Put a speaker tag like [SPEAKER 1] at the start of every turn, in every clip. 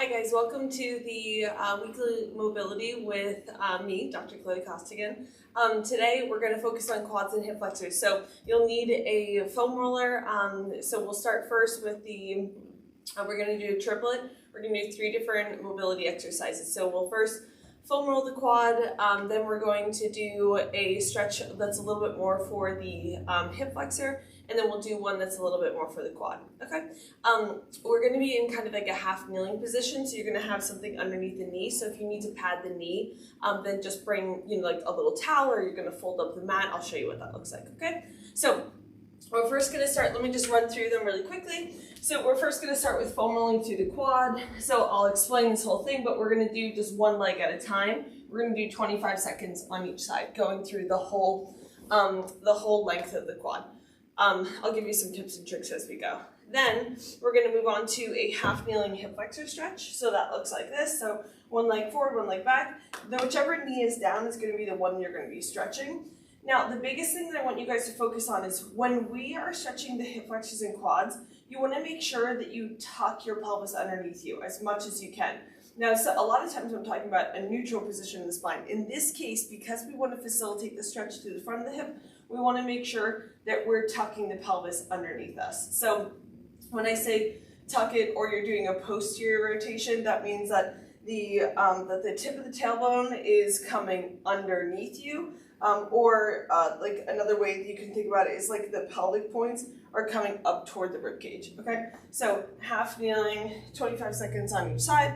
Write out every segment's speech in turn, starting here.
[SPEAKER 1] Hi guys, welcome to the weekly mobility with me, Dr. Chloe Costigan. Today we're going to focus on quads and hip flexors. So you'll need a foam roller. So we'll start first with the, we're going to do a triplet. We're going to do 3 different mobility exercises. So we'll first foam roll the quad, then we're going to do a stretch that's a little bit more for the hip flexor, and then we'll do one that's a little bit more for the quad, okay? We're going to be in kind of like a half kneeling position, so you're going to have something underneath the knee. So if you need to pad the knee, then just bring, like a little towel, or you're going to fold up the mat. I'll show you what that looks like, okay? So we're first going to start, let me just run through them really quickly. So we're first going to start with foam rolling through the quad. So I'll explain this whole thing, but we're going to do just one leg at a time. We're going to do 25 seconds on each side, going through the whole length of the quad. I'll give you some tips and tricks as we go. Then we're going to move on to a half kneeling hip flexor stretch. So that looks like this. So one leg forward, one leg back. Then whichever knee is down is going to be the one you're going to be stretching. Now, the biggest thing that I want you guys to focus on is when we are stretching the hip flexors and quads, you want to make sure that you tuck your pelvis underneath you as much as you can. Now, so a lot of times I'm talking about a neutral position in the spine. In this case, because we want to facilitate the stretch to the front of the hip, we want to make sure that we're tucking the pelvis underneath us. So when I say tuck it, or you're doing a posterior rotation, that means that the tip of the tailbone is coming underneath you. Like another way that you can think about it is like the pelvic points are coming up toward the rib cage, okay? So half kneeling, 25 seconds on each side.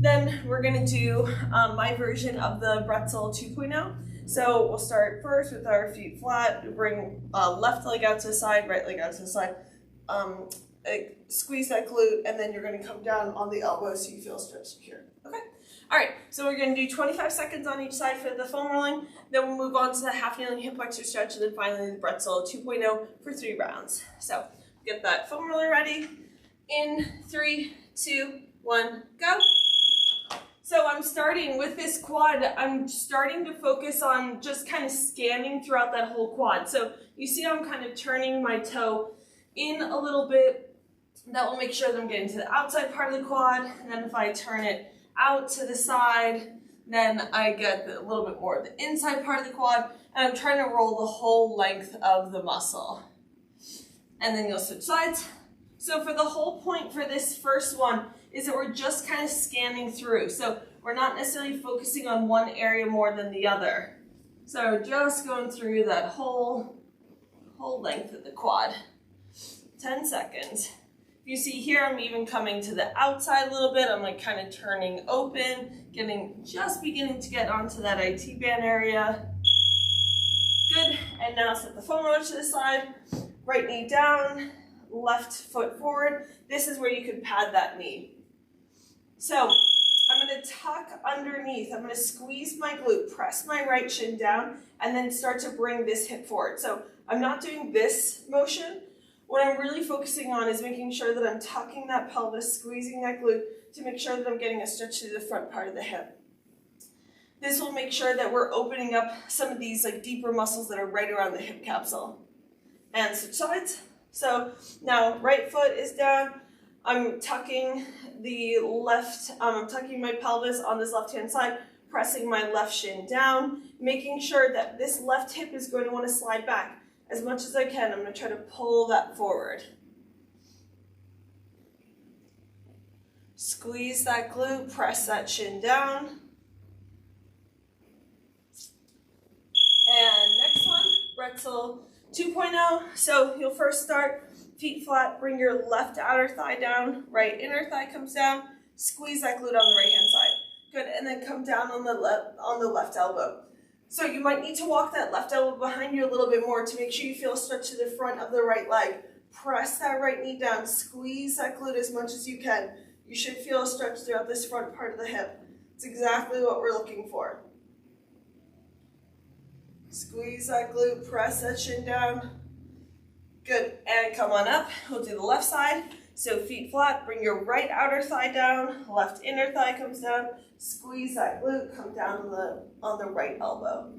[SPEAKER 1] Then we're gonna do my version of the Bretzel 2.0. So we'll start first with our feet flat, we bring left leg out to the side, right leg out to the side, squeeze that glute, and then you're gonna come down on the elbow so you feel stretched here, okay? All right, so we're going to do 25 seconds on each side for the foam rolling, then we'll move on to the half kneeling hip flexor stretch, and then finally the Bretzel 2.0 for 3 rounds. So get that foam roller ready. In 3, 2, 1, go. So I'm starting with this quad, I'm starting to focus on just kind of scanning throughout that whole quad. So you see I'm kind of turning my toe in a little bit. That will make sure that I'm getting to the outside part of the quad, and then if I turn it out to the side, then I get a little bit more of the inside part of the quad, and I'm trying to roll the whole length of the muscle. And then you'll switch sides. So for the whole point for this first one is that we're just kind of scanning through. So we're not necessarily focusing on one area more than the other. So just going through that whole length of the quad. 10 seconds. You see here, I'm even coming to the outside a little bit. I'm like kind of turning open, just beginning to get onto that IT band area. Good, and now set the foam roller to the side, right knee down, left foot forward. This is where you could pad that knee. So I'm gonna tuck underneath. I'm gonna squeeze my glute, press my right shin down, and then start to bring this hip forward. So I'm not doing this motion. What I'm really focusing on is making sure that I'm tucking that pelvis, squeezing that glute to make sure that I'm getting a stretch to the front part of the hip. This will make sure that we're opening up some of these like deeper muscles that are right around the hip capsule. And switch sides. So now right foot is down. I'm tucking I'm tucking my pelvis on this left-hand side, pressing my left shin down, making sure that this left hip is going to want to slide back. As much as I can, I'm going to try to pull that forward. Squeeze that glute, press that shin down. And next one, Bretzel 2.0. So you'll first start feet flat, bring your left outer thigh down, right inner thigh comes down, squeeze that glute on the right hand side. Good, and then come down on the left elbow. So you might need to walk that left elbow behind you a little bit more to make sure you feel a stretch to the front of the right leg. Press that right knee down, squeeze that glute as much as you can. You should feel a stretch throughout this front part of the hip. It's exactly what we're looking for. Squeeze that glute, press that shin down. Good, and come on up. We'll do the left side. So feet flat, bring your right outer thigh down, left inner thigh comes down, squeeze that glute, come down on the right elbow.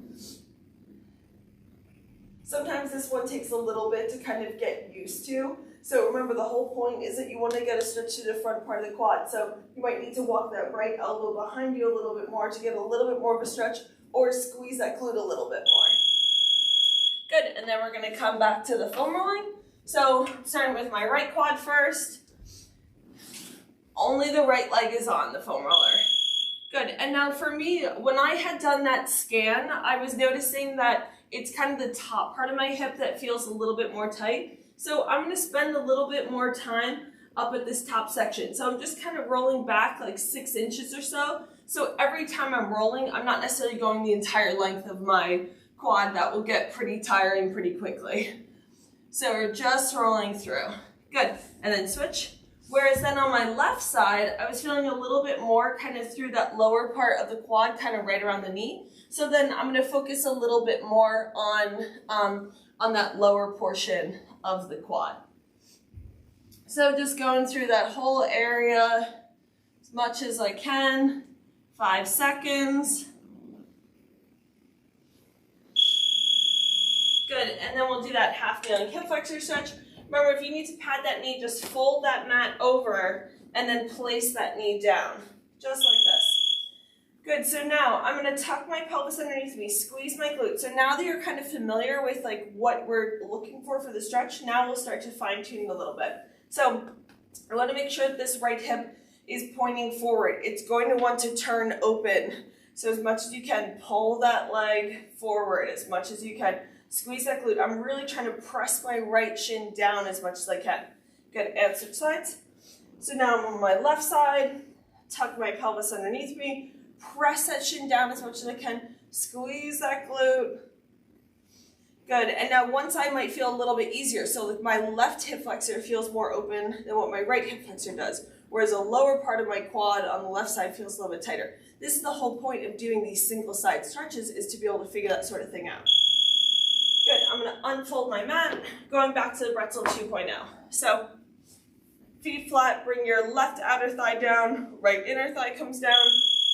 [SPEAKER 1] Sometimes this one takes a little bit to kind of get used to. So remember, the whole point is that you want to get a stretch to the front part of the quad. So you might need to walk that right elbow behind you a little bit more to get a little bit more of a stretch, or squeeze that glute a little bit more. Good, and then we're going to come back to the foam rolling. So starting with my right quad first. Only the right leg is on the foam roller. Good, and now for me, when I had done that scan, I was noticing that it's kind of the top part of my hip that feels a little bit more tight. So I'm going to spend a little bit more time up at this top section. So I'm just kind of rolling back like 6 inches or so. So every time I'm rolling, I'm not necessarily going the entire length of my quad. That will get pretty tiring pretty quickly. So we're just rolling through. Good, and then switch. Whereas then on my left side, I was feeling a little bit more kind of through that lower part of the quad, kind of right around the knee. So then I'm going to focus a little bit more on that lower portion of the quad. So just going through that whole area as much as I can. 5 seconds. Good, and then we'll do that half kneeling hip flexor stretch. Remember, if you need to pad that knee, just fold that mat over and then place that knee down, just like this. Good, so now I'm going to tuck my pelvis underneath me, squeeze my glute. So now that you're kind of familiar with like what we're looking for the stretch, now we'll start to fine tune a little bit. So I want to make sure that this right hip is pointing forward. It's going to want to turn open. So as much as you can, pull that leg forward as much as you can. Squeeze that glute. I'm really trying to press my right shin down as much as I can. Good, and switch sides. So now I'm on my left side, tuck my pelvis underneath me, press that shin down as much as I can, squeeze that glute. Good, and now one side might feel a little bit easier. So like my left hip flexor feels more open than what my right hip flexor does, whereas the lower part of my quad on the left side feels a little bit tighter. This is the whole point of doing these single side stretches, is to be able to figure that sort of thing out. Good, I'm going to unfold my mat, going back to the Bretzel 2.0. So, feet flat, bring your left outer thigh down, right inner thigh comes down,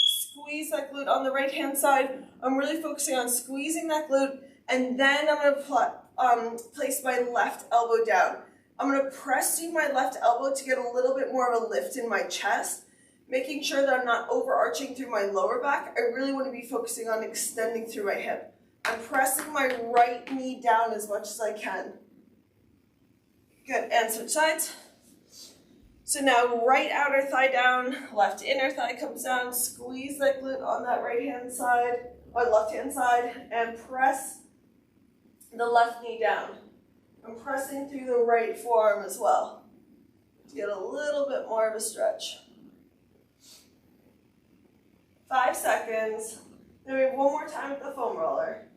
[SPEAKER 1] squeeze that glute on the right hand side. I'm really focusing on squeezing that glute, and then I'm going to place my left elbow down. I'm going to press through my left elbow to get a little bit more of a lift in my chest, making sure that I'm not overarching through my lower back. I really want to be focusing on extending through my hip. I'm pressing my right knee down as much as I can. Good, and switch sides. So now right outer thigh down, left inner thigh comes down, squeeze that glute on that right hand side, or left hand side, and press the left knee down. I'm pressing through the right forearm as well to get a little bit more of a stretch. 5 seconds. Then we have one more time with the foam roller.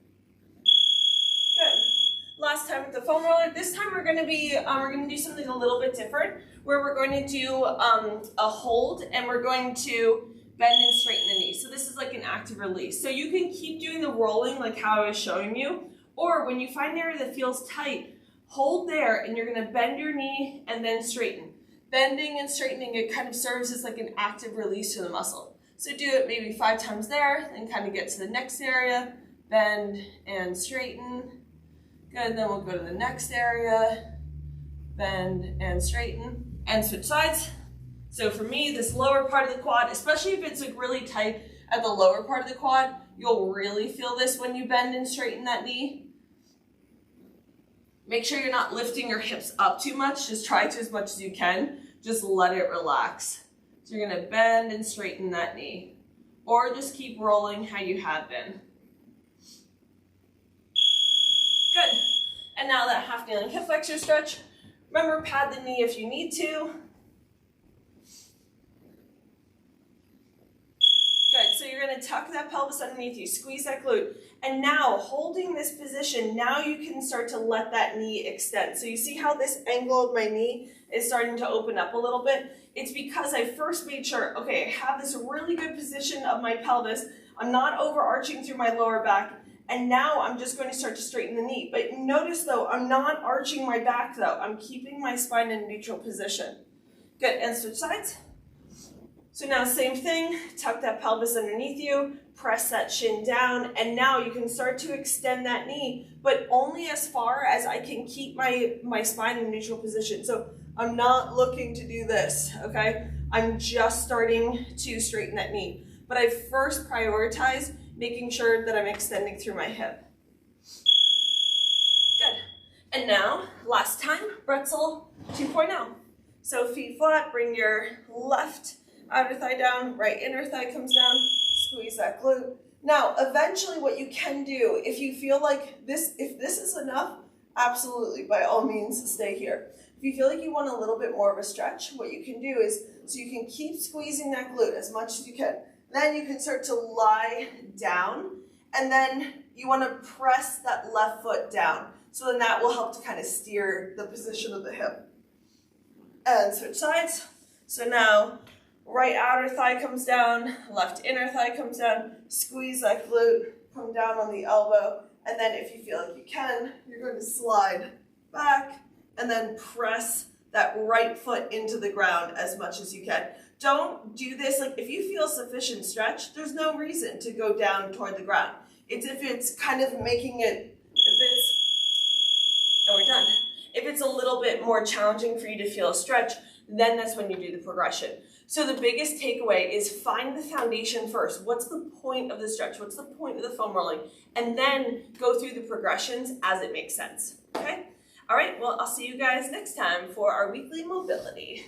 [SPEAKER 1] Good. Last time with the foam roller. This time we're going to do something a little bit different, where we're going to do a hold, and we're going to bend and straighten the knee. So this is like an active release. So you can keep doing the rolling like how I was showing you, or when you find an area that feels tight, hold there, and you're going to bend your knee and then straighten. Bending and straightening, it kind of serves as like an active release to the muscle. So do it maybe 5 times there, then kind of get to the next area, bend and straighten. Good, then we'll go to the next area, bend and straighten, and switch sides. So for me, this lower part of the quad, especially if it's like really tight at the lower part of the quad, you'll really feel this when you bend and straighten that knee. Make sure you're not lifting your hips up too much. Just try to as much as you can. Just let it relax. So you're going to bend and straighten that knee, or just keep rolling how you have been. Good. And now that half kneeling hip flexor stretch. Remember, pad the knee if you need to. Good. So you're going to tuck that pelvis underneath you, squeeze that glute. And now, holding this position, now you can start to let that knee extend. So you see how this angle of my knee is starting to open up a little bit? It's because I first made sure, okay, I have this really good position of my pelvis. I'm not overarching through my lower back. And now I'm just going to start to straighten the knee. But notice though, I'm not arching my back though. I'm keeping my spine in a neutral position. Good, and switch sides. So now same thing, tuck that pelvis underneath you, press that shin down, and now you can start to extend that knee, but only as far as I can keep my spine in neutral position. So I'm not looking to do this, okay? I'm just starting to straighten that knee. But I first prioritize making sure that I'm extending through my hip. Good. And now, last time, Bretzel 2.0. So feet flat, bring your left outer thigh down, right inner thigh comes down, squeeze that glute. Now, eventually what you can do, if you feel like this, if this is enough, absolutely, by all means, stay here. If you feel like you want a little bit more of a stretch, what you can do is, so you can keep squeezing that glute as much as you can. Then you can start to lie down, and then you want to press that left foot down. So then that will help to kind of steer the position of the hip. And switch sides. So now, right outer thigh comes down, left inner thigh comes down, squeeze that glute, come down on the elbow, and then if you feel like you can, you're going to slide back and then press that right foot into the ground as much as you can. Don't do this, like if you feel sufficient stretch, there's no reason to go down toward the ground. It's if it's kind of making it, and we're done. If it's a little bit more challenging for you to feel a stretch, then that's when you do the progression. So the biggest takeaway is find the foundation first. What's the point of the stretch? What's the point of the foam rolling? And then go through the progressions as it makes sense, okay? All right, well, I'll see you guys next time for our weekly mobility.